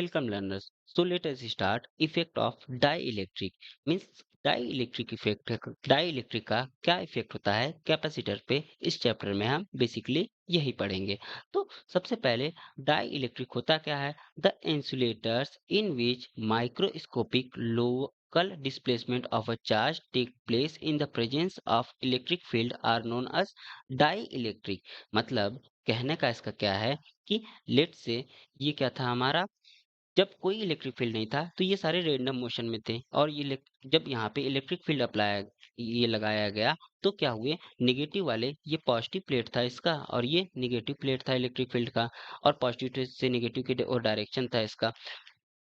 Welcome learners. So let us start effect of dielectric means dielectric effect dielectric का क्या effect होता है capacitor पे इस चैप्टर में हम बेसिकली यही पढ़ेंगे। तो सबसे पहले dielectric होता क्या है? The insulators in which microscopic local displacement of a charge take place in the presence of electric field are known as dielectric। मतलब कहने का इसका क्या है कि लेट से ये क्या था हमारा, जब कोई इलेक्ट्रिक फील्ड नहीं था तो ये सारे रैंडम मोशन में थे और जब यहाँ पे इलेक्ट्रिक फील्ड अप्लाई ये लगाया गया तो क्या हुए, नेगेटिव वाले ये पॉजिटिव प्लेट था इसका और ये नेगेटिव प्लेट था इलेक्ट्रिक फील्ड का, और पॉजिटिव से नेगेटिव की और डायरेक्शन था इसका।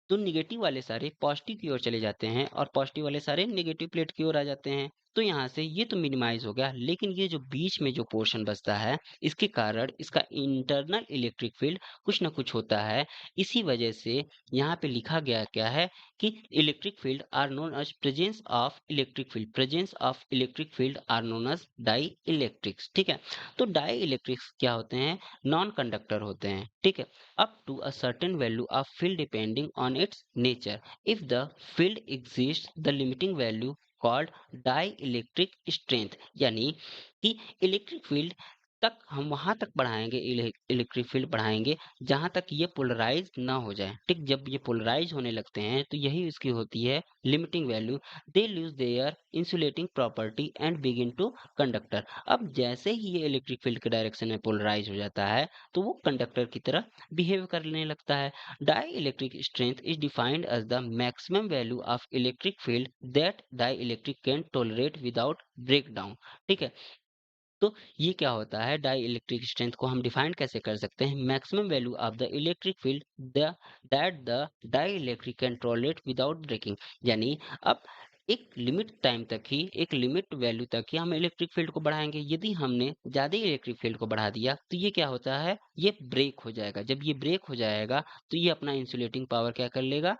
तो नेगेटिव वाले सारे पॉजिटिव की ओर चले जाते हैं और पॉजिटिव वाले सारे नेगेटिव प्लेट की ओर आ जाते हैं। तो यहाँ से ये तो मिनिमाइज हो गया, लेकिन ये जो बीच में जो पोर्शन बचता है इसके कारण इसका इंटरनल इलेक्ट्रिक फील्ड कुछ ना कुछ होता है। इसी वजह से यहाँ पे लिखा गया क्या है कि electric field are known as presence of electric field are known as dielectrics. ठीक है, तो डाई इलेक्ट्रिक्स क्या होते हैं? नॉन कंडक्टर होते हैं। ठीक है, up to a certain value of field depending on its nature. If the field exists, the limiting value called dielectric strength, यानी कि इलेक्ट्रिक फील्ड तक हम वहां तक बढ़ाएंगे, इलेक्ट्रिक फील्ड बढ़ाएंगे जहां तक ये पोलराइज ना हो जाए। ठीक, जब ये पोलराइज होने लगते हैं तो यही इसकी होती है limiting value. They lose their insulating property and begin to conductor. अब जैसे ही ये इलेक्ट्रिक फील्ड के डायरेक्शन में पोलराइज हो जाता है तो वो कंडक्टर की तरह बिहेव करने लगता है। Dielectric strength is defined as the maximum value of electric field that dielectric can tolerate without break down. ठीक है, तो ये क्या होता है, डाई इलेक्ट्रिक स्ट्रेंथ को हम डिफाइन कैसे कर सकते हैं? Maximum value of the electric field the that the dielectric can tolerate without breaking. यानी अब एक लिमिट टाइम तक ही, एक लिमिट वैल्यू तक ही हम इलेक्ट्रिक फील्ड को बढ़ाएंगे। यदि हमने ज्यादा इलेक्ट्रिक फील्ड को बढ़ा दिया तो ये क्या होता है, ये ब्रेक हो जाएगा। जब ये ब्रेक हो जाएगा तो ये अपना इंसुलेटिंग पावर क्या कर लेगा,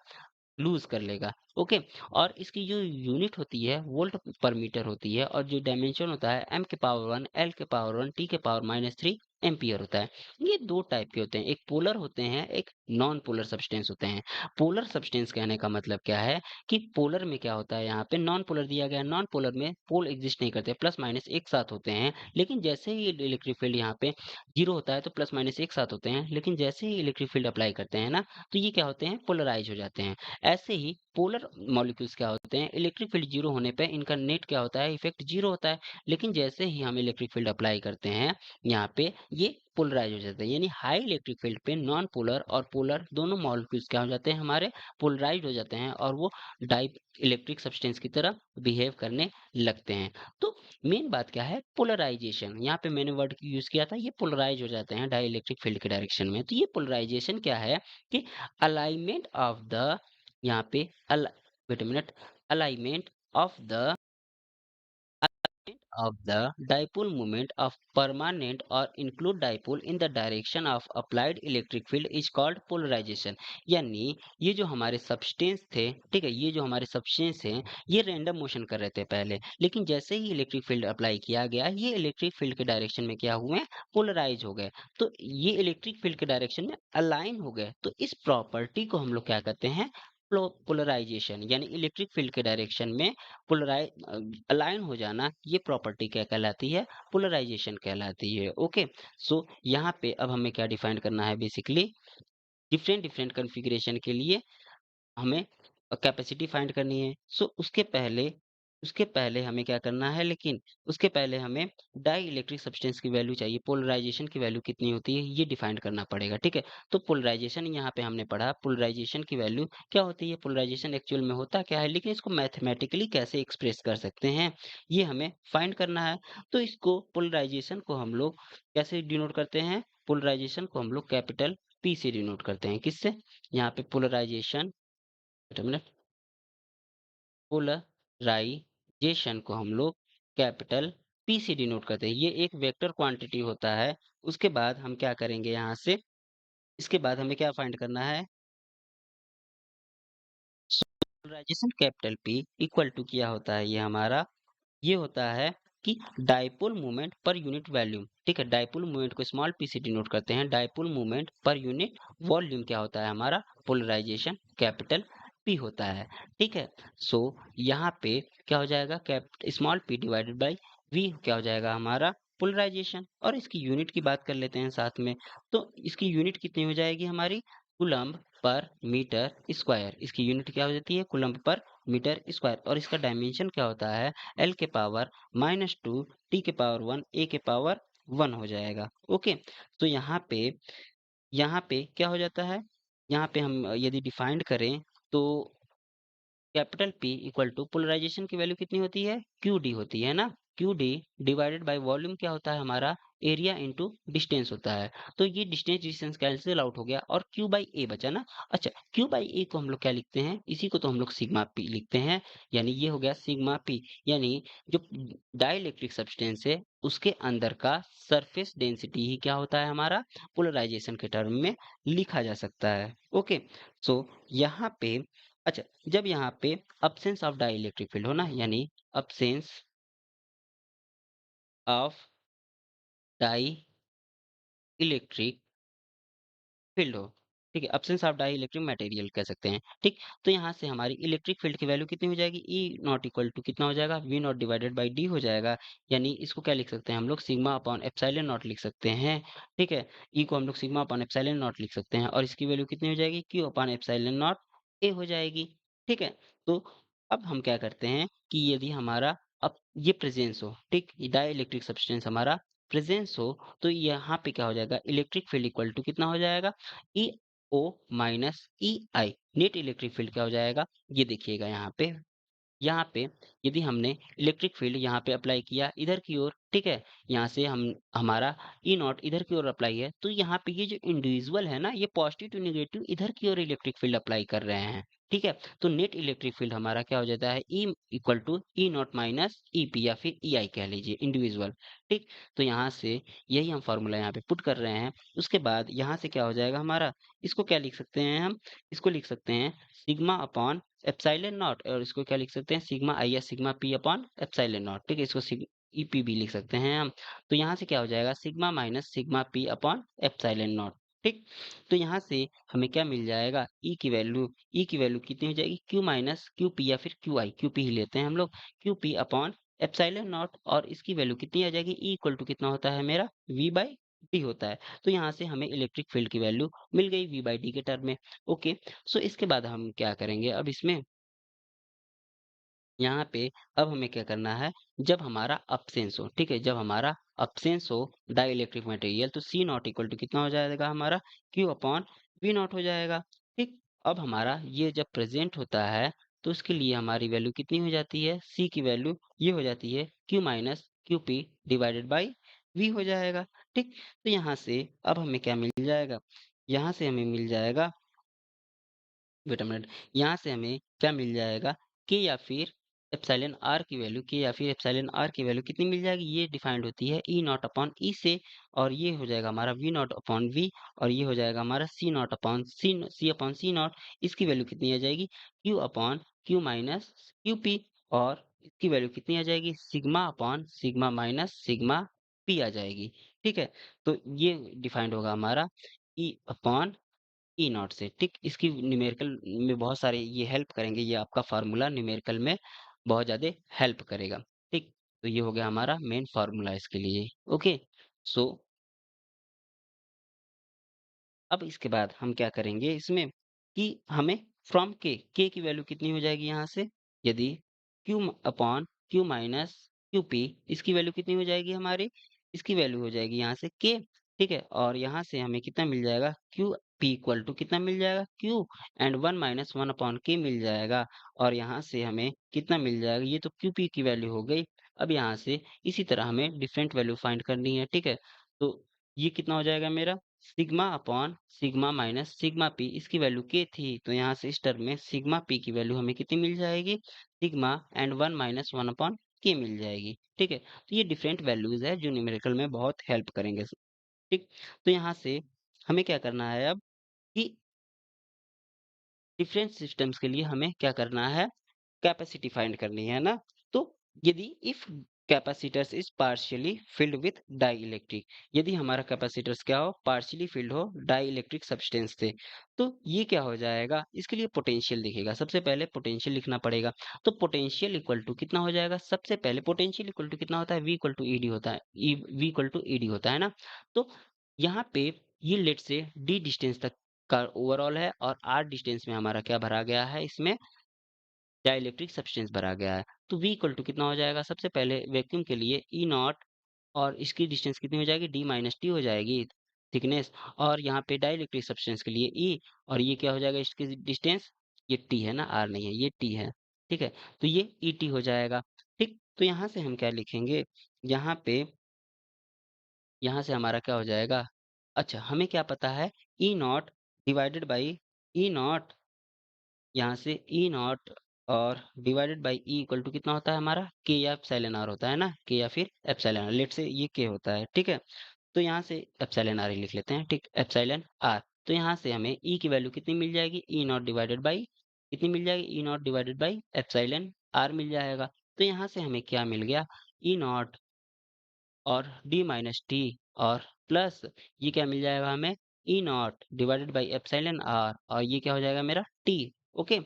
लूज कर लेगा। ओके, और इसकी जो यूनिट होती है वोल्ट पर मीटर होती है और जो डायमेंशन होता है एम के पावर वन, एल के पावर वन, टी के पावर माइनस थ्री एम्पियर होता है। ये दो टाइप के होते हैं, एक पोलर होते हैं, एक नॉन पोलर सब्सटेंस होते हैं। पोलर सब्सटेंस कहने का मतलब क्या है कि पोलर में क्या होता है, यहाँ पे नॉन पोलर दिया गया है, नॉन पोलर में पोल एग्जिस्ट नहीं करते, प्लस माइनस एक साथ होते हैं। लेकिन जैसे ही इलेक्ट्रिक फील्ड यहाँ पे जीरो होता है तो प्लस माइनस एक साथ होते हैं, लेकिन जैसे ही इलेक्ट्रिक फील्ड अप्लाई करते हैं ना तो ये क्या होते हैं, पोलराइज हो जाते हैं। ऐसे ही पोलर मॉलिक्यूल्स क्या होते हैं, इलेक्ट्रिक फील्ड जीरो होने पे इनका नेट क्या होता है, इफेक्ट जीरो होता है। लेकिन जैसे ही हम इलेक्ट्रिक फील्ड अप्लाई करते हैं यहाँ पे ये पोलराइज हो जाते हैं। यानी हाई इलेक्ट्रिक फील्ड पे नॉन पोलर और पोलर दोनों मॉलिक्यूल्स क्या हो जाते हैं, हमारे पोलराइज हो जाते हैं और वो डाई इलेक्ट्रिक सब्सटेंस की तरह बिहेव करने लगते हैं। तो मेन बात क्या है, पोलराइजेशन। यहाँ पे मैंने वर्ड यूज किया था, ये पोलराइज हो जाते हैं डाई इलेक्ट्रिक फील्ड के डायरेक्शन में। तो ये पोलराइजेशन क्या है कि अलाइनमेंट ऑफ द, यहाँ पे अल wait a minute, alignment of the of the dipole moment of permanent or include dipole in the direction of applied electric field is called polarization। यानी ये जो हमारे सब्सटेंस थे, ठीक है, ये जो हमारे सब्सटेंस हैं ये रैंडम मोशन कर रहे थे पहले, लेकिन जैसे ही इलेक्ट्रिक फील्ड अप्लाई किया गया ये इलेक्ट्रिक फील्ड के डायरेक्शन में क्या हुए, पोलराइज हो गए। तो ये इलेक्ट्रिक फील्ड के डायरेक्शन में अलाइन हो गए। तो इस प्रॉपर्टी को हम लोग क्या कहते हैं, पोलराइजेशन। यानी इलेक्ट्रिक फील्ड के डायरेक्शन में पोलराइज अलाइन हो जाना, ये प्रॉपर्टी क्या कहलाती है, पोलराइजेशन कहलाती है। ओके, सो यहाँ पे अब हमें क्या डिफाइन करना है, बेसिकली डिफरेंट डिफरेंट कॉन्फ़िगरेशन के लिए हमें कैपेसिटी फाइंड करनी है। सो उसके पहले हमें क्या करना है, लेकिन उसके पहले हमें डाई इलेक्ट्रिक सब्सटेंस की वैल्यू चाहिए, पोलराइजेशन की वैल्यू कितनी होती है ये डिफाइन करना पड़ेगा। ठीक है, तो पोलराइजेशन यहाँ पे हमने पढ़ा, पोलराइजेशन की वैल्यू क्या होती है, पोलराइजेशन एक्चुअल में होता क्या है, लेकिन इसको मैथमेटिकली कैसे एक्सप्रेस कर सकते हैं ये हमें फाइंड करना है। तो इसको पोलराइजेशन को हम लोग कैसे डिनोट करते हैं, पोलराइजेशन को हम लोग कैपिटल पी से डिनोट करते हैं। किससे, यहाँ पे पोलराइजेशन, पोलराइजेशन को हम लोग कैपिटल पी से डिनोट करते हैं। ये एक वेक्टर क्वांटिटी होता है। उसके बाद हम क्या करेंगे यहाँ से, इसके बाद हमें क्या फाइंड करना है, polarisation capital p equal to क्या होता है, ये हमारा ये होता है कि dipole moment per unit volume, ठीक है, डायपोल मोमेंट को स्मॉल पी से डिनोट करते हैं, dipole moment per unit volume क्या होता है हमारा, पोलराइजेशन कैपिटल पी होता है, ठीक है। सो यहाँ पे क्या हो जाएगा, small p divided by v क्या हो जाएगा हमारा, पोलराइजेशन। और इसकी यूनिट की बात कर लेते हैं साथ में, तो इसकी यूनिट कितनी हो जाएगी हमारी, कूलम्ब पर मीटर स्क्वायर। इसकी यूनिट क्या हो जाती है, कूलम्ब पर मीटर स्क्वायर। और इसका डायमेंशन क्या होता है, एल के पावर -2 टी के पावर 1 ए के पावर 1 हो जाएगा। ओके, तो यहाँ पे क्या हो जाता है, यहाँ पे हम यदि डिफाइंड करें तो capital P equal to polarisation की वैल्यू कितनी होती है, क्यू डी होती है ना। Q d divided by volume क्या होता है हमारा, एरिया इंटू डिस्टेंस होता है। तो ये डिस्टेंस डिस्टेंस कैंसिल आउट हो गया और क्यू बाई ए बचा ना। अच्छा, क्यू बाई ए को हम लोग क्या लिखते हैं, इसी को तो हम लोग सिग्मा पी लिखते हैं, यानी ये हो गया सिग्मा पी। यानी जो डाइलेक्ट्रिक सब्सटेंस है उसके अंदर का सरफेस डेंसिटी ही क्या होता है हमारा, पोलराइजेशन के टर्म में लिखा जा सकता है। ओके, सो यहाँ पे, अच्छा, जब यहाँ पे अब्सेंस ऑफ डाइलेक्ट्रिक फील्ड हो ना, यानी absence of dielectric field हो, ठीक है, absence of dielectric material कह सकते हैं, ठीक। तो यहाँ से हमारी इलेक्ट्रिक फील्ड की वैल्यू कितनी हो जाएगी, ई नॉट इक्वल टू कितना हो जाएगा, v naught divided by d हो जाएगा। यानी इसको क्या लिख सकते हैं हम लोग, सिग्मा अपॉन एप्सिलॉन नॉट लिख सकते हैं, ठीक है। ई को हम लोग सिग्मा अपॉन एप्सिलॉन नॉट लिख सकते हैं और इसकी वैल्यू कितनी हो जाएगी, q upon epsilon not a हो जाएगी, ठीक है। तो अब हम क्या करते हैं कि यदि हमारा अब ये प्रेजेंस हो, ठीक, डाई इलेक्ट्रिक सब्सटेंस हमारा प्रेजेंस हो, तो यहाँ पे क्या हो जाएगा, इलेक्ट्रिक फील्ड इक्वल टू कितना हो जाएगा, ई ओ माइनस ई आई। नेट इलेक्ट्रिक फील्ड क्या हो जाएगा, ये देखिएगा यहाँ पे यदि हमने इलेक्ट्रिक फील्ड यहाँ पे अप्लाई किया इधर की ओर, ठीक है, यहाँ से हम हमारा ई नॉट इधर की ओर अप्लाई है, तो यहाँ पे ये जो इंडिविजुअल है ना, ये पॉजिटिव टू नेगेटिव इधर की ओर इलेक्ट्रिक फील्ड अप्लाई कर रहे हैं, ठीक है। तो नेट इलेक्ट्रिक फील्ड हमारा क्या हो जाता है, e equal to e naught minus e p या फिर ई आई कह लीजिए, इंडिविजुअल, ठीक। तो यहाँ से यही हम फॉर्मूला यहाँ पे पुट कर रहे हैं। उसके बाद यहाँ से क्या हो जाएगा हमारा, इसको क्या लिख सकते हैं हम, इसको लिख सकते हैं सिग्मा अपॉन एप्सिलॉन नॉट, और इसको क्या लिख सकते हैं, सिग्मा आई या sigma P upon epsilon not, ठीक है, इसको ई पी भी लिख सकते हैं हम। तो यहाँ से क्या हो जाएगा, sigma minus sigma P upon epsilon not, ठीक। तो यहाँ से हमें क्या मिल जाएगा, ई की वैल्यू कितनी हो जाएगी, क्यू माइनस क्यू पी या फिर क्यू पी ही लेते हैं हम लोग, Q P upon epsilon not. और इसकी वैल्यू कितनी आ जाएगी, ई इक्वल टू कितना होता है मेरा, वी बाई डी होता है। तो यहाँ से हमें इलेक्ट्रिक फील्ड की वैल्यू मिल गई वी बाई डी के टर्म में। ओके, सो इसके बाद हम क्या करेंगे, अब इसमें यहाँ पे अब हमें क्या करना है, जब हमारा अब्सेंस हो, ठीक है, जब हमारा अब्सेंस हो डाई इलेक्ट्रिक मटेरियल, तो सी नॉट इक्वल टू कितना हो जाएगा हमारा, क्यू अपॉन वी नॉट हो जाएगा, ठीक। अब हमारा ये जब प्रेजेंट होता है तो उसके लिए हमारी वैल्यू कितनी हो जाती है, सी की वैल्यू ये हो जाती है q minus q p divided by v हो जाएगा, ठीक। तो यहाँ से अब हमें क्या मिल जाएगा, यहाँ से हमें मिल जाएगा, वेट अ मिनट, यहाँ से हमें क्या मिल जाएगा, के या फिर एप्सिलॉन आर की वैल्यू, के या फिर एप्सिलॉन आर की वैल्यू कितनी मिल जाएगी, ये डिफाइंड होती है ई नॉट अपॉन ई से, और ये हो जाएगा हमारा वी नॉट अपॉन वी, और ये हो जाएगा हमारा c not upon c upon c not. इसकी वैल्यू कितनी आ जाएगी, q upon q minus q p, और इसकी वैल्यू कितनी आ जाएगी, sigma upon sigma minus sigma p आ जाएगी, ठीक है। तो ये डिफाइंड होगा हमारा ई अपॉन ई नॉट से, ठीक। इसकी न्यूमेरिकल में बहुत सारे ये हेल्प करेंगे, ये आपका फार्मूला न्यूमेरिकल में बहुत ज़्यादा हेल्प करेगा, ठीक। तो ये हो गया हमारा मेन फार्मूला इसके लिए। ओके, सो अब इसके बाद हम क्या करेंगे इसमें कि हमें फ्रॉम के की वैल्यू कितनी हो जाएगी यहाँ से, यदि Q upon q minus q P, इसकी वैल्यू कितनी हो जाएगी हमारी, इसकी वैल्यू हो जाएगी यहाँ से के, ठीक है। और यहाँ से हमें कितना मिल जाएगा, क्यू पी इक्वल टू कितना मिल जाएगा, Q and one minus one upon के मिल जाएगा। और यहाँ से हमें कितना मिल जाएगा, ये तो क्यू पी की वैल्यू हो गई। अब यहाँ से इसी तरह हमें डिफरेंट वैल्यू फाइंड करनी है, ठीक है। तो ये कितना हो जाएगा मेरा, sigma upon sigma minus sigma P, इसकी वैल्यू के थी, तो यहाँ से इस टर्म में सिग्मा पी की वैल्यू हमें कितनी मिल जाएगी, sigma and one minus one upon के मिल जाएगी, ठीक है। तो ये डिफरेंट वैल्यूज है जो न्यूमेरिकल में बहुत हेल्प करेंगे, ठीक। तो यहाँ से हमें क्या करना है अब कि डिफरेंट सिस्टम्स के लिए हमें क्या करना है, कैपेसिटी फाइंड करनी है ना। तो यदि if capacitors is partially filled with dielectric. यदि हमारा कैपेसिटर्स क्या हो, पार्शियली फिल्ड हो डाई इलेक्ट्रिक सब्सटेंस से, तो ये क्या हो जाएगा, इसके लिए पोटेंशियल दिखेगा। सबसे पहले पोटेंशियल लिखना पड़ेगा। तो पोटेंशियल इक्वल टू कितना हो जाएगा, सबसे पहले पोटेंशियल इक्वल टू कितना होता है, वी इक्वल टू ईडी होता है, वी इक्वल टू ईडी होता है ना। तो यहाँ पे ये लेट से डी डिस्टेंस तक का ओवरऑल है, और आर डिस्टेंस में हमारा क्या भरा गया है, इसमें डाइलेक्ट्रिक सब्सटेंस भरा गया है। तो V इक्वल टू कितना हो जाएगा, सबसे पहले वैक्यूम के लिए ई नॉट, और इसकी डिस्टेंस कितनी हो जाएगी, डी माइनस टी हो जाएगी थिकनेस। और यहाँ पे डाइलेक्ट्रिक सब्सटेंस के लिए ई, और ये क्या हो जाएगा, इसकी डिस्टेंस, ये टी है ना, आर नहीं है, ये टी है। ठीक है, तो ये ई टी हो जाएगा। ठीक, तो यहाँ से हम क्या लिखेंगे, यहाँ पे, यहाँ से हमारा क्या हो जाएगा, अच्छा हमें क्या पता है, e not divided by e not, यहाँ से ई नॉट और divided by e equal to कितना होता है हमारा, के या एप्सिलॉन आर होता है ना, के या फिर एप्सिलॉन आर, लेट से ये के होता है। ठीक है, तो यहाँ से एप्सिलॉन आर ही लिख लेते हैं। ठीक, एप्सिलॉन आर। तो यहाँ से हमें ई की वैल्यू कितनी मिल जाएगी, ई नॉट डिवाइडेड बाई कितनी मिल जाएगी, e not divided by epsilon r मिल जाएगा। तो यहाँ से हमें क्या मिल गया, ई नॉट और डी माइनस टी, और प्लस ये क्या मिल जाएगा हमें, e not divided by epsilon r, और ये क्या हो जाएगा मेरा टी। ओके,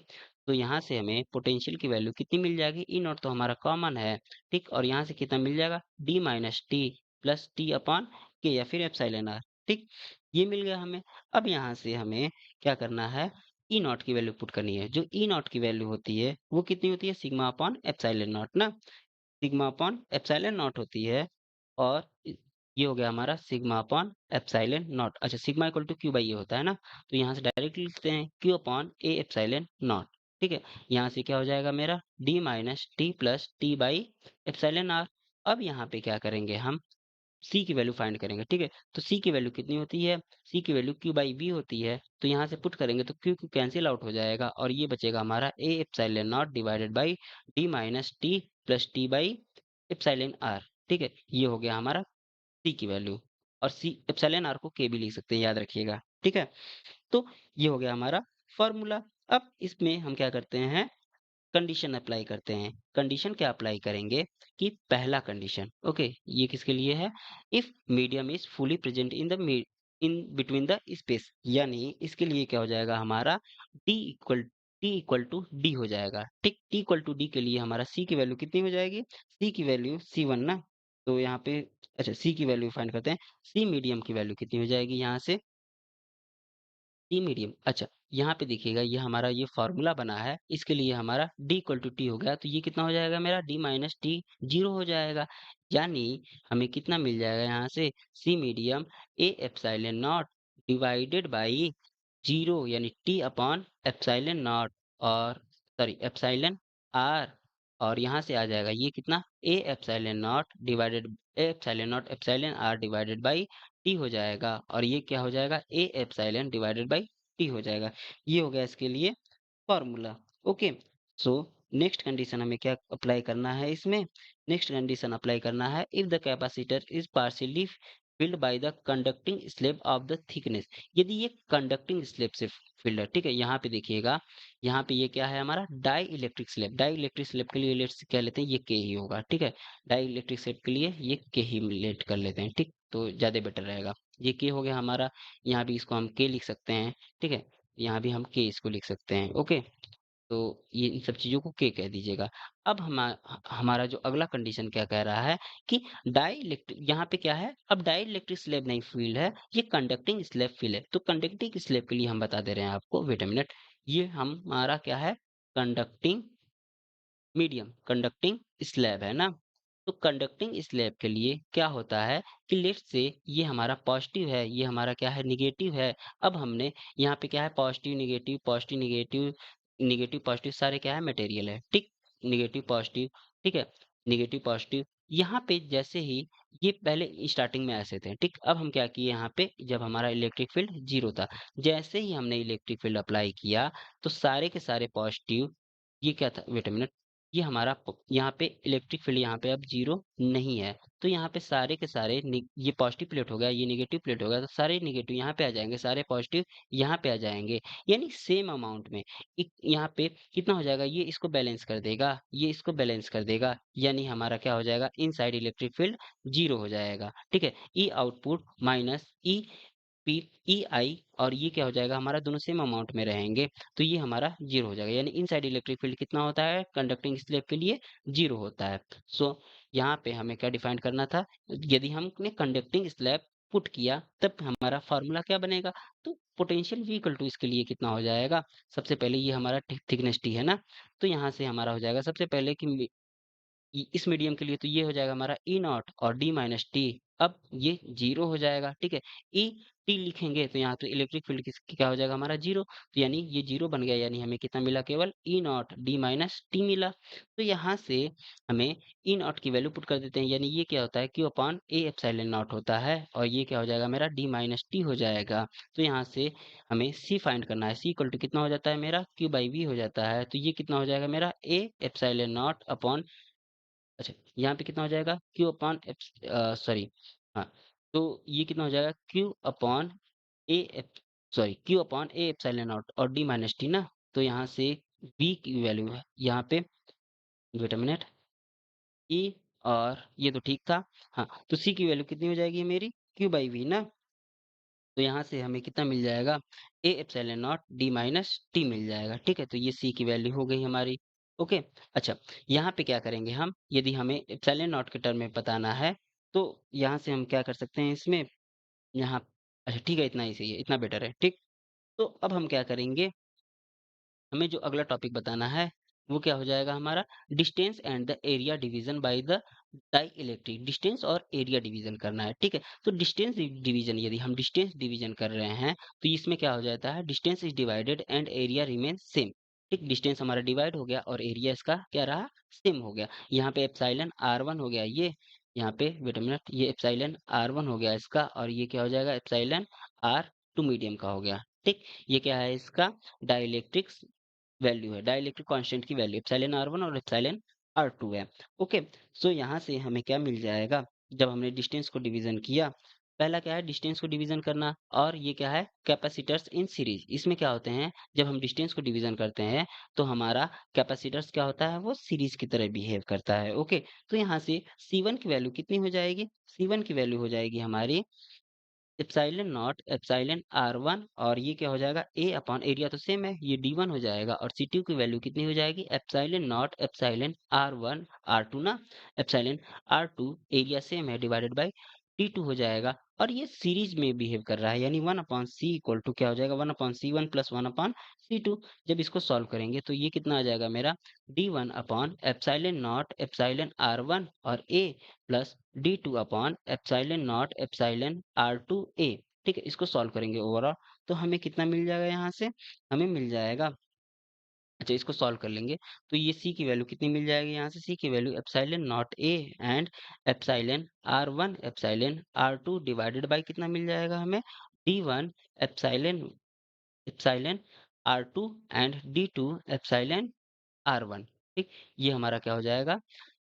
तो यहाँ से हमें पोटेंशियल की वैल्यू कितनी मिल जाएगी, ई नॉट तो हमारा कॉमन है। ठीक, और यहाँ से कितना मिल जाएगा, D minus t plus T upon के या फिर एप्सिलॉन आर। ठीक, ये मिल गया हमें। अब यहाँ से हमें क्या करना है, ई नॉट की वैल्यू पुट करनी है। जो ई नॉट की वैल्यू होती है वो कितनी होती है, सिग्मा अपॉन एप्सिलॉन नॉट ना, सिग्मा अपॉन एप्सिलॉन नॉट होती है। और ये हो गया हमारा सिग्मा अपॉन एप्सिलॉन नॉट। अच्छा, sigma equal to q by a होता है ना, तो यहाँ से डायरेक्ट लिखते हैं q upon a epsilon not. ठीक है, यहाँ से क्या हो जाएगा मेरा, d minus t plus t by epsilon r. अब यहाँ पे क्या करेंगे हम, सी की वैल्यू फाइंड करेंगे। ठीक है, तो सी की वैल्यू कितनी होती है, सी की वैल्यू क्यू बाई वी होती है। तो यहाँ से पुट करेंगे तो क्यू क्यू कैंसिल आउट हो जाएगा, और ये बचेगा हमारा a epsilon not divided by d minus t plus t by epsilon r. ठीक है, ये हो गया हमारा सी की वैल्यू। और सी एप्सिलॉन आर को के भी लिख सकते हैं, याद रखिएगा। ठीक है, तो ये हो गया हमारा फॉर्मूला। अब इसमें हम क्या करते हैं, कंडीशन अप्लाई करते हैं। कंडीशन क्या अप्लाई करेंगे, कि पहला कंडीशन, ओके, ये किसके लिए है, if medium is fully present in between the space, यानी इसके लिए क्या हो जाएगा हमारा, टी इक्वल टू डी हो जाएगा। ठीक, टी इक्वल टू डी के लिए हमारा सी की वैल्यू कितनी हो जाएगी, सी की वैल्यू सी वन ना, तो यहाँ पे, अच्छा सी की वैल्यू फाइंड करते हैं। सी मीडियम की वैल्यू कितनी हो जाएगी यहाँ से, टी मीडियम, अच्छा यहाँ पे देखिएगा, ये हमारा ये फॉर्मूला बना है, इसके लिए हमारा d इक्वल टू टी हो गया, तो ये कितना हो जाएगा मेरा, d माइनस टी जीरो हो जाएगा। यानी हमें कितना मिल जाएगा यहाँ से, c medium a epsilon not divided by zero, यानी टी अपॉन एप्सिलॉन नॉट, और सॉरी एप्सिलॉन आर, और यहाँ से आ जाएगा ये कितना, a epsilon not divided, a epsilon not epsilon r divided by t हो जाएगा, और ये क्या हो जाएगा, a epsilon divided by t हो जाएगा। ये हो गया इसके लिए formula. Okay, so next condition हमें क्या अप्लाई करना है इसमें, नेक्स्ट कंडीशन अप्लाई करना है, if the capacitor is partially filled by the conducting slab of the thickness. यदि ये कंडक्टिंग स्लैब से फिल्ड है, ठीक है, यहाँ पे देखिएगा, यहाँ पे ये क्या है हमारा, dielectric slab, dielectric slab के लिए लेट्स क्या लेते हैं, ये के ही होगा। ठीक है, डाई इलेक्ट्रिक स्लैब के लिए ये के ही लेट कर लेते हैं। ठीक, तो ज्यादा बेटर रहेगा। ये के हो गया हमारा, यहाँ भी इसको हम के लिख सकते हैं। ठीक है, यहाँ भी हम के इसको लिख सकते हैं। ओके, तो ये इन सब चीज़ों को के कह दीजिएगा। अब हमारा जो अगला कंडीशन क्या कह रहा है, कि डाइइलेक्ट्रिक, यहाँ पे क्या है, अब डाइइलेक्ट्रिक स्लैब नहीं फील्ड है, ये कंडक्टिंग स्लैब फील्ड है। तो कंडक्टिंग स्लैब के लिए हम बता दे रहे हैं आपको, वेट अ मिनट, ये हमारा क्या है, कंडक्टिंग मीडियम, कंडक्टिंग स्लैब है ना। तो कंडक्टिंग स्लैब के लिए क्या होता है, कि लेट्स से ये हमारा पॉजिटिव है, ये हमारा क्या है, निगेटिव है। अब हमने यहाँ पे क्या है, positive negative, positive negative, negative positive, सारे क्या है, मटेरियल है। ठीक, निगेटिव पॉजिटिव, ठीक है, निगेटिव पॉजिटिव। यहाँ पे जैसे ही ये पहले स्टार्टिंग में ऐसे थे, ठीक, अब हम क्या किए, यहाँ पे जब हमारा इलेक्ट्रिक फील्ड जीरो था, जैसे ही हमने इलेक्ट्रिक फील्ड अप्लाई किया, तो सारे के सारे पॉजिटिव, ये क्या था, वेट अ मिनट, ये हमारा यहाँ पे इलेक्ट्रिक फील्ड यहाँ पे अब जीरो नहीं है। तो यहाँ पे सारे के सारे ये पॉजिटिव प्लेट हो गया, ये नेगेटिव प्लेट हो गया, तो सारे नेगेटिव यहाँ पे आ जाएंगे, सारे पॉजिटिव यहाँ पे आ जाएंगे, यानी सेम अमाउंट में। यहाँ पे कितना हो जाएगा, ये इसको बैलेंस कर देगा, ये इसको बैलेंस कर देगा, यानी हमारा क्या हो जाएगा, इनसाइड इलेक्ट्रिक फील्ड जीरो हो जाएगा। ठीक है, e output minus e p e i, और ये क्या हो जाएगा, हमारा दोनों सेम अमाउंट में रहेंगे, तो ये हमारा जीरो हो जाएगा, यानी इनसाइड इलेक्ट्रिक फील्ड कितना होता है कंडक्टिंग स्लैब के लिए, जीरो होता है। सो यहाँ पे हमें क्या डिफाइन करना था, यदि हमने कंडक्टिंग स्लैब पुट किया तब हमारा फार्मूला क्या बनेगा, तो पोटेंशियल V इक्वल टू इसके लिए कितना हो जाएगा, सबसे पहले ये हमारा थिकनेस टी है ना, तो यहाँ से हमारा हो जाएगा सबसे पहले कि इस मीडियम के लिए तो ये हो जाएगा हमारा ई नॉट और डी माइनस टी, अब ये जीरो हो जाएगा। ठीक है, ई टी लिखेंगे तो यहाँ तो इलेक्ट्रिक फील्ड क्या हो जाएगा हमारा जीरो, तो यानी ये जीरो बन गया, यानी हमें कितना मिला, केवल ई नॉट डी माइनस टी मिला। तो यहाँ से हमें ई नॉट की वैल्यू पुट कर देते हैं, यानी ये क्या होता है, Q upon a epsilon not होता है, और ये क्या हो जाएगा मेरा डी माइनस टी हो जाएगा। तो यहाँ से हमें सी फाइंड करना है, सी इक्वल टू कितना हो जाता है मेरा, क्यू बाई वी हो जाता है, तो ये कितना हो जाएगा मेरा ए एप्सिलॉन नॉट अपॉन, अच्छा यहाँ पे कितना हो जाएगा क्यू अपॉन सॉरी, हाँ, तो ये कितना हो जाएगा Q upon A app sorry Q upon a epsilon not और डी माइनस टी ना, तो यहाँ से v की वैल्यू है यहाँ पे, वेट अ मिनट, e, और ये तो ठीक था, हाँ, तो c की वैल्यू कितनी हो जाएगी मेरी, q बाई वी ना, तो यहाँ से हमें कितना मिल जाएगा, a epsilon not d minus t मिल जाएगा। ठीक है, तो ये सी की वैल्यू हो गई हमारी। ओके, अच्छा, यहाँ पे क्या करेंगे हम, यदि हमें एप्सिलॉन नॉट के टर्म में बताना है, तो यहाँ से हम क्या कर सकते हैं इसमें, यहाँ, अच्छा ठीक है, इतना ही सही है, इतना बेटर है। ठीक, तो अब हम क्या करेंगे, हमें जो अगला टॉपिक बताना है वो क्या हो जाएगा हमारा, distance and the area division by the dielectric, distance और एरिया डिवीजन करना है। ठीक है, तो डिस्टेंस डिवीजन, यदि हम डिस्टेंस डिवीजन कर रहे हैं तो इसमें क्या हो जाता है, distance is divided and area remain same. ठीक, डिस्टेंस हमारा डिवाइड हो गया और एरिया इसका क्या रहा, सेम हो गया। यहाँ पे एप्सिलॉन आर वन हो गया, ये यहाँ पे वेट अ मिनट, ये एप्सिलॉन आर वन हो गया इसका, और ये क्या हो जाएगा एप्सिलॉन आर टू मीडियम का हो गया। ठीक, ये क्या है इसका डाइलेक्ट्रिक वैल्यू है, डाइलेक्ट्रिक कांस्टेंट की वैल्यू एप्सिलॉन आर वन और एप्सिलॉन आर टू है। ओके, सो यहाँ से हमें क्या मिल जाएगा, जब हमने डिस्टेंस को डिवीजन किया, पहला क्या है डिस्टेंस को डिवीजन करना, और ये क्या है कैपेसिटर्स इन सीरीज। इसमें क्या होते हैं, जब हम डिस्टेंस को डिवीजन करते हैं तो हमारा कैपेसिटर्स क्या होता है, वो सीरीज की तरह बिहेव करता है। ओके, तो यहाँ से C1 की वैल्यू कितनी हो जाएगी, C1 की वैल्यू हो जाएगी हमारी epsilon not epsilon are one, और ये क्या हो जाएगा ए अपॉन एरिया तो सेम है, ये डी वन हो जाएगा, और सी टू की वैल्यू कितनी हो जाएगी epsilon not epsilon are one r two ना, epsilon are two area same है डिवाइडेड बाई डी टू हो जाएगा, और ये सीरीज में बिहेव कर रहा है, यानी one upon C equal to क्या हो जाएगा, one upon C one plus one upon C two. जब इसको सॉल्व करेंगे तो ये कितना आ जाएगा मेरा, d one upon epsilon not epsilon are one और a plus d two upon epsilon not epsilon are two a. ठीक है, इसको सॉल्व करेंगे ओवरऑल, तो हमें कितना मिल जाएगा यहाँ से, हमें मिल जाएगा, अच्छा इसको सॉल्व कर लेंगे तो ये सी की वैल्यू कितनी मिल जाएगी, यहाँ से सी की value epsilon not A and epsilon are one epsilon are two divided by कितना मिल जाएगा हमें, D one epsilon epsilon are two and D two epsilon are one. ठीक, ये हमारा क्या हो जाएगा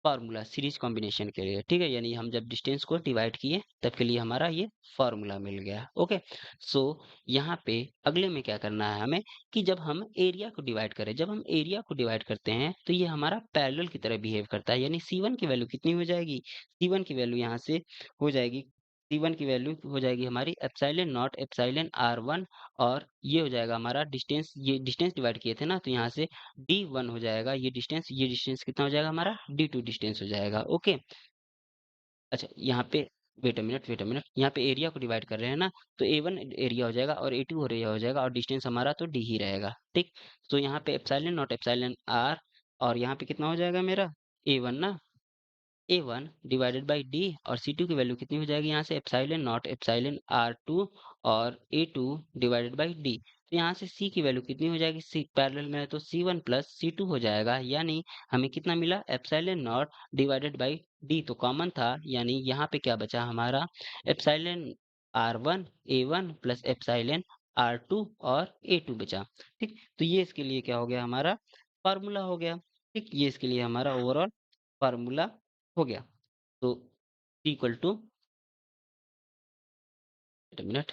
फार्मूला सीरीज कॉम्बिनेशन के लिए। ठीक है, यानी हम जब डिस्टेंस को डिवाइड किए तब के लिए हमारा ये फार्मूला मिल गया। ओके, सो यहाँ पे अगले में क्या करना है हमें, कि जब हम एरिया को डिवाइड करें, जब हम एरिया को डिवाइड करते हैं तो ये हमारा पैरेलल की तरह बिहेव करता है, यानी C1 की वैल्यू कितनी हो जाएगी, C1 की वैल्यू यहाँ से हो जाएगी, C1 की वैल्यू हो जाएगी हमारी epsilon not epsilon are one, और ये हो जाएगा हमारा डिस्टेंस, ये डिस्टेंस डिवाइड किए थे ना, तो यहाँ से डी वन हो जाएगा, ये डिस्टेंस कितना हो जाएगा हमारा डी टू डिस्टेंस हो जाएगा। ओके, अच्छा यहाँ पे वेट अ मिनट, यहाँ पे एरिया को डिवाइड कर रहे हैं ना, तो ए वन एरिया हो जाएगा और ए टू एरिया हो जाएगा, और डिस्टेंस हमारा तो डी ही रहेगा। ठीक, तो यहाँ पे एप्सिलॉन नॉट एप्सिलॉन आर, और यहाँ पे कितना हो जाएगा मेरा ए वन ना, ए वन डिवाइडेड बाई डी, और सी टू की वैल्यू कितनी हो जाएगी यहाँ से epsilon not epsilon are two और A two divided by D, तो यहाँ से सी की वैल्यू कितनी हो जाएगी, सी पैरेलल में है तो C one plus C two हो जाएगा, यानी हमें कितना मिला epsilon not divided by D, तो कॉमन था, यानी यहाँ पे क्या बचा हमारा epsilon are one A one plus epsilon are two और ए टू बचा। ठीक, तो ये इसके लिए क्या हो गया हमारा फार्मूला हो गया। ठीक, ये इसके लिए हमारा ओवरऑल फार्मूला हो गया। तो equal to, wait a minute,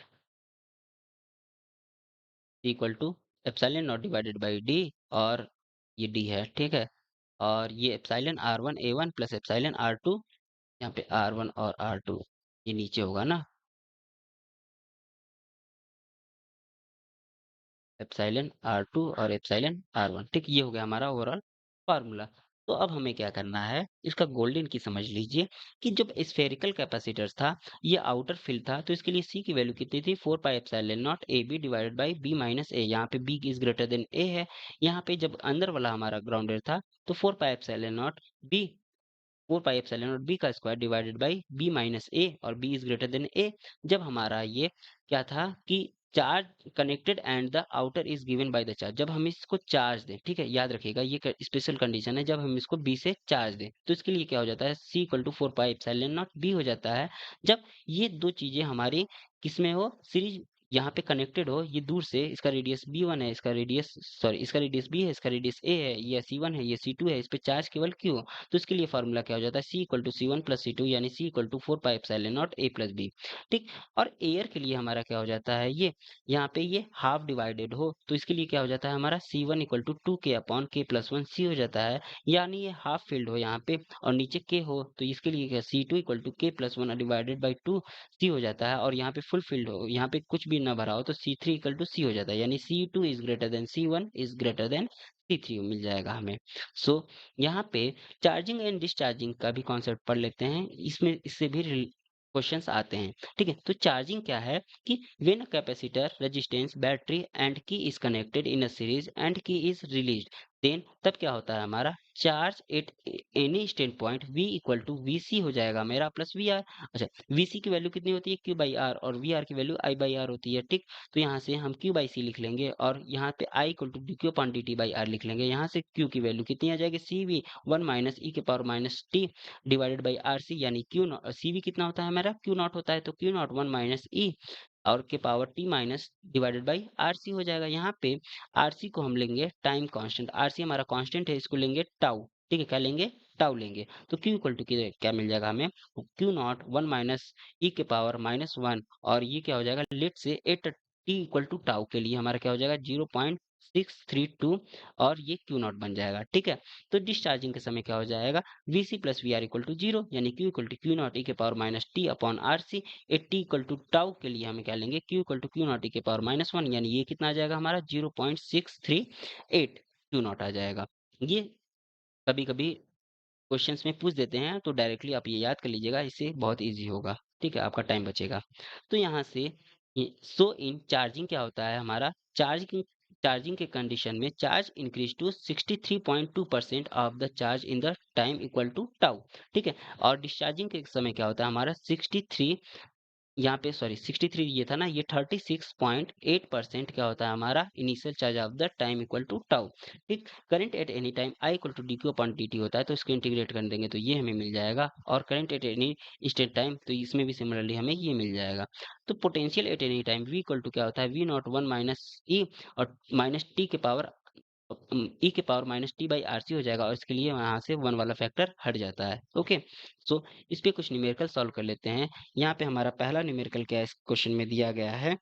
equal to epsilon not divided by D, और ये डी है, ठीक है। और ये epsilon R1 A1 plus epsilon R2, यहाँ पे R1 और R2, ये नीचे होगा ना, एप्सिलॉन R2 और एप्सिलॉन R1, ठीक, ये हो गया हमारा ओवरऑल फार्मूला। तो अब हमें क्या करना है, इसका गोल्डन की समझ लीजिए कि जब स्फेरिकल कैपेसिटर था, ये आउटर फील्ड था, तो इसके लिए सी की वैल्यू कितनी थी, 4 pi epsilon not a b divided by b minus a. यहाँ पे b is greater than a है। यहाँ पे जब अंदर वाला हमारा ग्राउंडेड था, तो 4 pi epsilon not b, 4 pi epsilon not b का square divided by b minus a, और b is greater than a. जब हमारा ये क्या था कि charge connected and the outer is given by the charge, जब हम इसको चार्ज दें, ठीक है, याद रखिएगा ये स्पेशल कंडीशन है, जब हम इसको बी से चार्ज दें, तो इसके लिए क्या हो जाता है, c equal to 4 pi epsilon not b हो जाता है। जब ये दो चीजें हमारी किसमें हो, सीरीज, यहाँ पे कनेक्टेड हो, ये दूर से, इसका रेडियस b1 है, इसका रेडियस, सॉरी, इसका रेडियस b है, इसका रेडियस a है, ये c1 है, ये c2 है, इस पे चार्ज केवल q। तो इसके लिए फॉर्मूला क्या हो जाता है, C equal to C one plus C two, यानी C equal to 4 pi epsilon not A plus B. ठीक। और एयर के लिए हमारा क्या हो जाता है, ये यहाँ पे ये हाफ डिवाइडेड हो, तो इसके लिए क्या हो जाता है हमारा C1 इक्वल टू 2 के अपॉन के प्लस 1 सी हो जाता है, यानी ये हाफ फील्ड हो यहाँ पे और नीचे के हो, तो इसके लिए क्या, C2 इक्वल टू के प्लस 1 डिवाइडेड बाई 2 सी हो जाता है। और यहाँ पे फुल फील्ड हो, यहाँ पे कुछ भी ना भरा हो, तो C3 इक्वल टू सी हो जाता है, यानी C2 is greater then C1 is greater then C3 मिल जाएगा हमें। सो यहाँ पे चार्जिंग एंड डिस्चार्जिंग का भी कॉन्सेप्ट पढ़ लेते हैं, इसमें इससे भी क्वेश्चंस आते हैं। ठीक है, तो चार्जिंग क्या है कि when a capacitor resistance battery and key is connected in a series and key is released, then तब क्या होता है हमारा, charge at any stand point v equal to v c हो जाएगा मेरा प्लस वी आर। अच्छा, वी सी की वैल्यू कितनी होती है, क्यू बाई आर, और वी आर की वैल्यू आई बाई आर होती है। ठीक, तो यहाँ से हम क्यू बाई सी लिख लेंगे, और यहाँ पे i equal to d q upon d t by r लिख लेंगे। यहाँ से क्यू की वैल्यू कितनी आ जाएगी, सी वी 1 माइनस ई के power minus T divided by R C, यानी क्यू नॉट, सी वी कितना होता है हमारा, क्यू नॉट होता है, तो क्यू नॉट 1 माइनस ई और के power T minus divided by R C हो जाएगा। यहाँ पे आर सी को हम लेंगे टाइम कांस्टेंट, आर सी हमारा कांस्टेंट है, इसको लेंगे टाउ। ठीक है, क्या लेंगे, टाउ लेंगे। तो क्यू इक्वल टू क्या मिल जाएगा हमें, क्यू नॉट 1 माइनस ई के पावर माइनस 1, और ये क्या हो जाएगा, let say at T equal to tau के लिए हमारा क्या हो जाएगा 0.632, और ये क्यू नॉट बन जाएगा। ठीक है, तो डिस्चार्जिंग के समय क्या हो जाएगा, v c plus v r equal to zero, यानी q equal to q not e के power minus t upon r c. At T equal to tau के लिए हमें क्या लेंगे, q equal to q not e के power minus 1, यानी ये कितना आ जाएगा हमारा 0.638 क्यू नॉट आ जाएगा। ये कभी कभी क्वेश्चंस में पूछ देते हैं, तो डायरेक्टली आप ये याद कर लीजिएगा, इससे बहुत इजी होगा। ठीक है, आपका टाइम बचेगा। तो यहाँ से सो इन चार्जिंग क्या होता है हमारा, चार्जिंग के कंडीशन में charge increase to 63.2% of the charge in the time equal to tau. ठीक है, और डिस्चार्जिंग के समय क्या होता है हमारा 63, यहाँ पे सॉरी 63 ये था ना, ये 36.8% क्या होता है हमारा initial charge of the time equal to tau. ठीक, current at any time i equal to d q upon d t होता है, तो इसको इंटीग्रेट कर देंगे तो ये हमें मिल जाएगा, और current at any instant time, तो इसमें भी सिमिलरली हमें ये मिल जाएगा। तो potential at any time V equal to क्या होता है, वी नॉट 1 माइनस ई और माइनस टी के पावर ई के power minus T by R C हो जाएगा, और इसके लिए यहाँ से वन वाला फैक्टर हट जाता है। ओके, सो इस पे कुछ न्यूमेरिकल सॉल्व कर लेते हैं। यहाँ पे हमारा पहला न्यूमेरिकल क्या इस क्वेश्चन में दिया गया है,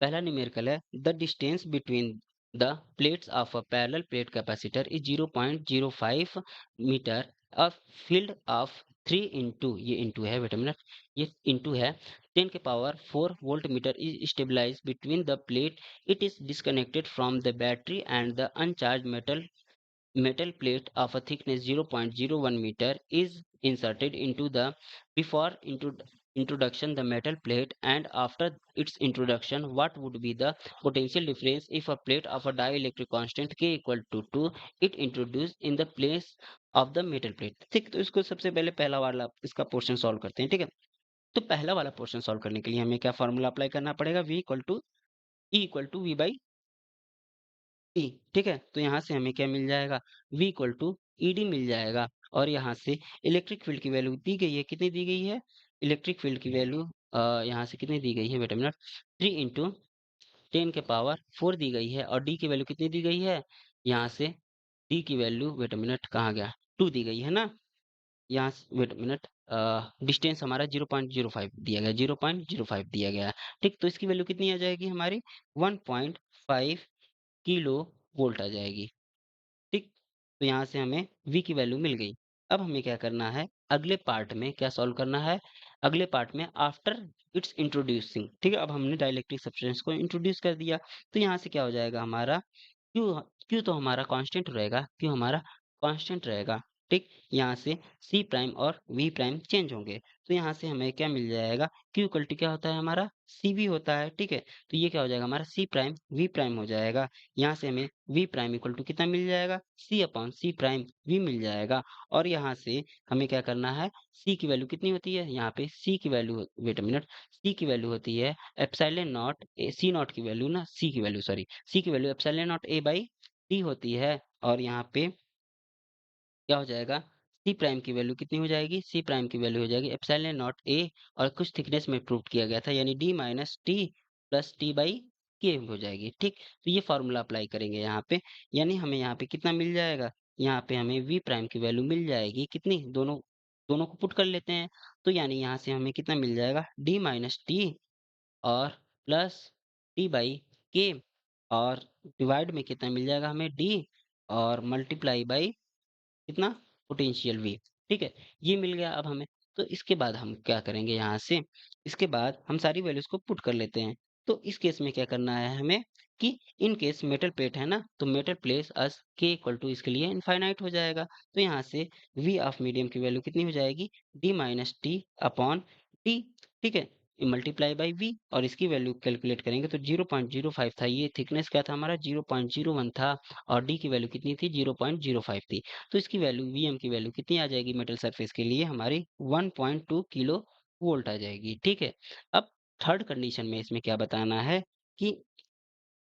पहला न्यूमेरिकल है the distance between the plates of a parallel plate capacitor is 0.05 metre, a field of 3 into, ये इंटू है, वेट अ मिनट, ये इंटू है 10 के power 4 volt metre is stabilise between the plate, it is disconnected from the battery and the uncharged metal plate of a thickness 0.01 meter is inserted into the, before introduction the metal plate, and after its introduction what would be the potential difference if a plate of a dielectric constant k equal to 2 it introduced in the place of the metal plate। ठीक, तो इसको सबसे पहले पहला वाला इसका portion solve करते हैं। ठीक है, तो पहला वाला पोर्शन सॉल्व करने के लिए हमें क्या फॉर्मूला अप्लाई करना पड़ेगा, v equal to E equal to V by T. ठीक है, तो यहाँ से हमें क्या मिल जाएगा, v equal to e d मिल जाएगा, और यहाँ से इलेक्ट्रिक फील्ड की वैल्यू दी गई है, कितनी दी गई है, इलेक्ट्रिक फील्ड की वैल्यू यहाँ से कितनी दी गई है, वेट अ मिनट, 3 इंटू 10 के पावर 4 दी गई है, और डी की वैल्यू कितनी दी गई है, यहाँ से टी की वैल्यू वेट अ मिनट कहाँ गया? 2 दी गई है ना? यहाँ से वेट अ मिनट डिस्टेंस हमारा 0.05 दिया गया, 0.05 दिया गया है। ठीक, तो इसकी वैल्यू कितनी आ जाएगी हमारी? 1.5 किलो वोल्ट आ जाएगी। ठीक, तो यहाँ से हमें V की वैल्यू मिल गई। अब हमें क्या करना है, अगले पार्ट में क्या सॉल्व करना है, अगले पार्ट में आफ्टर इट्स इंट्रोड्यूसिंग, ठीक है, अब हमने डाइलेक्ट्रिक सब्सटेंस को इंट्रोड्यूस कर दिया, तो यहाँ से क्या हो जाएगा हमारा, क्यू क्यू तो हमारा कांस्टेंट रहेगा, क्यू हमारा कांस्टेंट रहेगा। ठीक, यहाँ से सी प्राइम और वी प्राइम चेंज होंगे, तो यहाँ से हमें क्या मिल जाएगा, क्यू इक्वल टू क्या होता है हमारा, सी वी होता है। ठीक है, तो ये क्या हो जाएगा हमारा, सी प्राइम वी प्राइम हो जाएगा। यहाँ से हमें वी प्राइम इक्वल टू कितना मिल जाएगा, सी अपॉन सी प्राइम वी मिल जाएगा। और यहाँ से हमें क्या करना है, सी की वैल्यू कितनी होती है, यहाँ पे सी की value, wait a minute, C की वैल्यू होती है epsilon not A, C nought की वैल्यू ना, सी की वैल्यू सॉरी, सी की value epsilon not A by T होती है। और यहाँ पे क्या हो जाएगा, सी प्राइम की वैल्यू कितनी हो जाएगी, सी प्राइम की वैल्यू हो जाएगी एप्सिलॉन नॉट ए, और कुछ थिकनेस में प्रूव किया गया था, यानी D minus t plus t by के हो जाएगी। ठीक, तो ये फॉर्मूला अप्लाई करेंगे यहाँ पे, यानी हमें यहाँ पे कितना मिल जाएगा, यहाँ पे हमें वी प्राइम की वैल्यू मिल जाएगी कितनी, दोनों दोनों को पुट कर लेते हैं, तो यानी यहाँ से हमें कितना मिल जाएगा, डी माइनस टी और प्लस टी बाई के, और डिवाइड में कितना मिल जाएगा हमें, डी और मल्टीप्लाई बाई कितना, पोटेंशियल वी। ठीक है, ये मिल गया अब हमें। तो इसके बाद हम क्या करेंगे यहाँ से, इसके बाद हम सारी वैल्यूज को पुट कर लेते हैं। तो इस केस में क्या करना है हमें, कि इन केस मेटल प्लेट है ना, तो मेटल प्लेस अस के इक्वल टू इसके लिए इनफाइनाइट हो जाएगा, तो यहाँ से वी ऑफ मीडियम की वैल्यू कितनी हो जाएगी, D minus t upon T. ठीक है, मल्टीप्लाई बाई वी, और इसकी वैल्यू कैलकुलेट करेंगे तो 0.05 था, ये थिकनेस क्या था हमारा, 0.01 था, और डी की वैल्यू कितनी थी, 0.05 थी। तो इसकी वैल्यू वीएम की वैल्यू कितनी आ जाएगी मेटल सरफेस के लिए हमारी, 1.2 किलो वोल्ट आ जाएगी। ठीक है, अब थर्ड कंडीशन में इसमें क्या बताना है, कि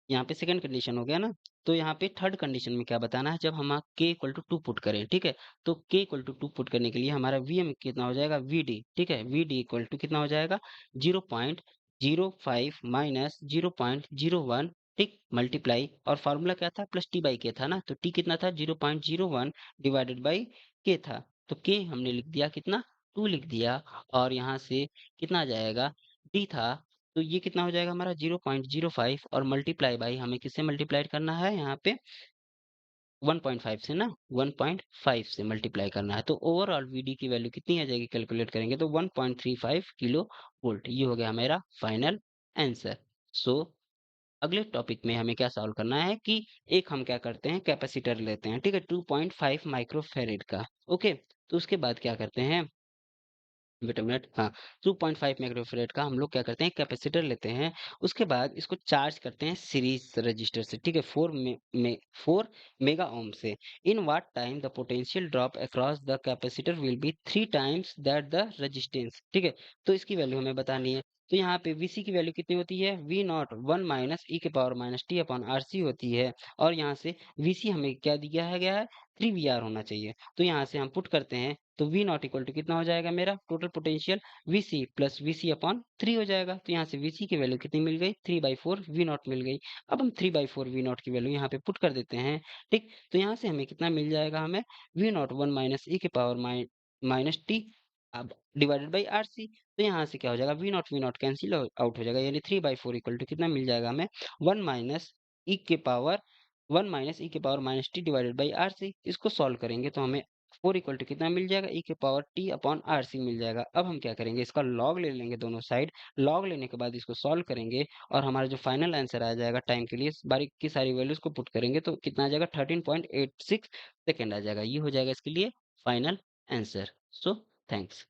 यहाँ पे सेकंड कंडीशन हो गया ना, तो यहाँ पे थर्ड कंडीशन में क्या बताना है, जब हम के इक्वल टू 2 पुट करें। ठीक है, तो के इक्वल टू 2 पुट करने के लिए हमारा वीएम कितना हो जाएगा, वीडी। ठीक है, वीडी इक्वल टू कितना हो जाएगा, 0.05 माइनस 0.01, ठीक, मल्टीप्लाई, और फार्मूला क्या था, प्लस टी बाई के था ना, तो टी कितना था, 0.01 डिवाइडेड बाई के था, तो के हमने लिख दिया कितना, 2 लिख दिया, और यहाँ से कितना आ जाएगा, डी था, तो ये कितना हो जाएगा हमारा, 0.05, और मल्टीप्लाई बाई, हमें किससे मल्टीप्लाई करना है यहाँ पे, 1.5 से ना, 1.5 से मल्टीप्लाई करना है, तो ओवरऑल वीडी की वैल्यू कितनी आ जाएगी, कैलकुलेट करेंगे तो 1.35 किलो वोल्ट, ये हो गया मेरा फाइनल आंसर। सो अगले टॉपिक में हमें क्या सॉल्व करना है, कि एक हम क्या करते हैं, कैपेसिटर लेते हैं, ठीक है, 2.5 माइक्रोफेरेड का। ओके, तो उसके बाद क्या करते हैं, वेट अ मिनट, हाँ, 2.5 माइक्रोफैराड का हम लोग क्या करते हैं, कैपेसिटर लेते हैं, उसके बाद इसको चार्ज करते हैं सीरीज रजिस्टर से। ठीक है, 4 मेगा ओम से। In what time the potential drop across the capacitor will be 3 times that the resistance. ठीक है, तो इसकी वैल्यू हमें बतानी है, तो यहाँ पे वीसी की वैल्यू कितनी होती है, वी नॉट 1 माइनस ई के power minus t upon RC होती है, और यहाँ से वीसी हमें क्या दिया है गया है, 3 वी आर होना चाहिए, तो यहाँ से हम पुट करते हैं, तो वी नॉट इक्वल टू कितना हो जाएगा मेरा total potential, VC plus VC upon 3 हो जाएगा, तो यहाँ से वीसी की वैल्यू कितनी मिल गई, 3/4 वी नॉट मिल गई। अब हम 3/4 वी नॉट की वैल्यू यहाँ पे पुट कर देते हैं। ठीक, तो यहाँ से हमें कितना मिल जाएगा, हमें वी नॉट 1 माइनस ई के पावर माइनस टी, अब डिवाइडेड बाई आर सी, तो यहाँ से क्या हो जाएगा, वी नॉट कैंसिल आउट हो जाएगा, यानी 3/4 इक्वल टू कितना मिल जाएगा हमें, वन माइनस ई के पावर 1 माइनस ई के power minus T divided by R C. इसको सॉल्व करेंगे तो हमें 4 इक्वल टू कितना मिल जाएगा, ई के power t upon r c मिल जाएगा। अब हम क्या करेंगे, इसका लॉग ले लेंगे दोनों साइड, लॉग लेने के बाद इसको सॉल्व करेंगे, और हमारा जो फाइनल आंसर आ जाएगा टाइम के लिए बारीक की सारी वैल्यूज को पुट करेंगे तो कितना आ जाएगा, 13.86 सेकेंड आ जाएगा, ये हो जाएगा इसके लिए फाइनल आंसर। So thanks.